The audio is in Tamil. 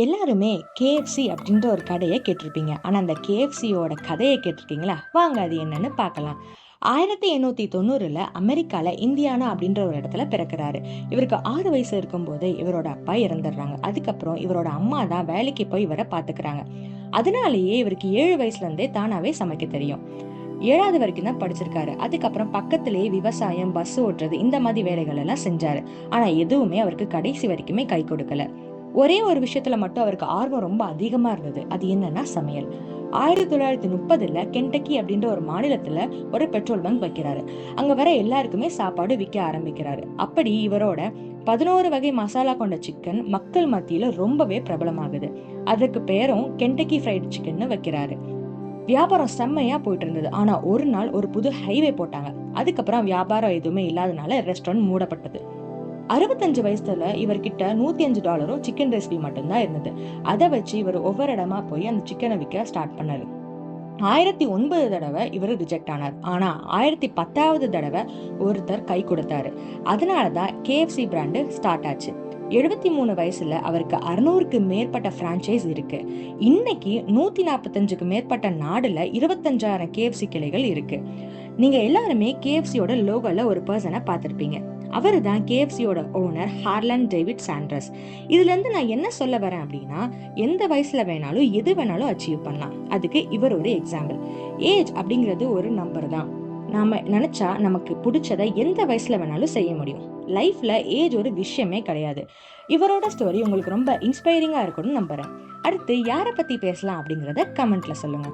எல்லாருமே கேஎஃப்சி அப்படின்ற ஒரு கடையை கேட்டிருப்பீங்க. ஆனால் அந்த கேஎஃப்சியோட கதையை கேட்டிருக்கீங்களா? வாங்க அது என்னன்னு பார்க்கலாம். 1890 அமெரிக்காவில் இந்தியானா அப்படின்ற ஒரு இடத்துல பிறக்கிறாரு. இவருக்கு 6 வயசு இருக்கும்போது இவரோட அப்பா இறந்துடுறாங்க. அதுக்கப்புறம் இவரோட அம்மா தான் வேலைக்கு போய் இவரை பார்த்துக்கிறாங்க. அதனாலேயே இவருக்கு 7 வயசுல இருந்தே தானாவே சமைக்க தெரியும். 7வது வரைக்கும் தான் படிச்சிருக்காரு. அதுக்கப்புறம் பக்கத்திலேயே விவசாயம், பஸ் ஓட்டுறது இந்த மாதிரி வேலைகள் எல்லாம் செஞ்சாரு. ஆனா எதுவுமே அவருக்கு கடைசி வரைக்குமே கை கொடுக்கல. ஒரே ஒரு விஷயத்துல மட்டும் அவருக்கு ஆர்வம் ரொம்ப அதிகமா இருந்தது. அது என்னன்னா சமையல். 1930 கென்டக்கி அப்படின்ற ஒரு மாநிலத்துல ஒரு பெட்ரோல் பங்க் வைக்கிறாரு. அங்க வர எல்லாருக்குமே சாப்பாடு விற்க ஆரம்பிக்கிறாரு. அப்படி இவரோட 11 வகை மசாலா கொண்ட சிக்கன் மக்கள் மத்தியில ரொம்பவே பிரபலமாகுது. அதுக்கு பேரும் கென்டக்கி ஃப்ரைடு சிக்கன் வைக்கிறாரு. வியாபாரம் செம்மையா போயிட்டு இருந்தது. ஆனா ஒரு நாள் ஒரு புது ஹைவே போட்டாங்க. அதுக்கப்புறம் வியாபாரம் எதுவுமே இல்லாதனால ரெஸ்டாரண்ட் மூடப்பட்டது. 65 வயசுல இவர்கிட்ட $105 சிக்கன் ரெசிபி மட்டும்தான் இருந்தது. அதை வச்சு இவர் ஒவ்வொரு இடமா போய் அந்த சிக்கனை விற்க ஸ்டார்ட் பண்ணாரு. 1009 தடவை இவர் ரிஜெக்ட் ஆனார். ஆனா 1010வது தடவை ஒருத்தர் கை கொடுத்தாரு. அதனாலதான் கேஎஃப்சி பிராண்டு ஸ்டார்ட் ஆச்சு. 73 வயசுல அவருக்கு 600க்கு மேற்பட்ட பிரான்ச்சைஸ் இருக்கு. இன்னைக்கு 145க்கு மேற்பட்ட நாடுல 25,000 கேஎஃப்சி கிளைகள் இருக்கு. நீங்க எல்லாருமே கேஎஃப்சியோட லோகோல ஒரு பர்சனை பார்த்திருப்பீங்க. அவரு தான் கேஎஃப்சியோட ஓனர் ஹார்லன் டேவிட் சாண்ட்ரஸ். இதுல இருந்து நான் என்ன சொல்ல வரேன் அப்படின்னா, எந்த வயசுல வேணாலும் எது வேணாலும் அச்சீவ் பண்ணலாம். அதுக்கு இவர் ஒரு எக்ஸாம்பிள். ஏஜ் அப்படிங்கிறது ஒரு நம்பர் தான். நாம நினைச்சா நமக்கு பிடிச்சதை எந்த வயசுல வேணாலும் செய்ய முடியும். லைஃப்ல ஏஜ் ஒரு விஷயமே கிடையாது. இவரோட ஸ்டோரி உங்களுக்கு ரொம்ப இன்ஸ்பைரிங்கா இருக்கும்னு நம்புறேன். அடுத்து யாரை பத்தி பேசலாம் அப்படிங்கறத கமெண்ட்ல சொல்லுங்க.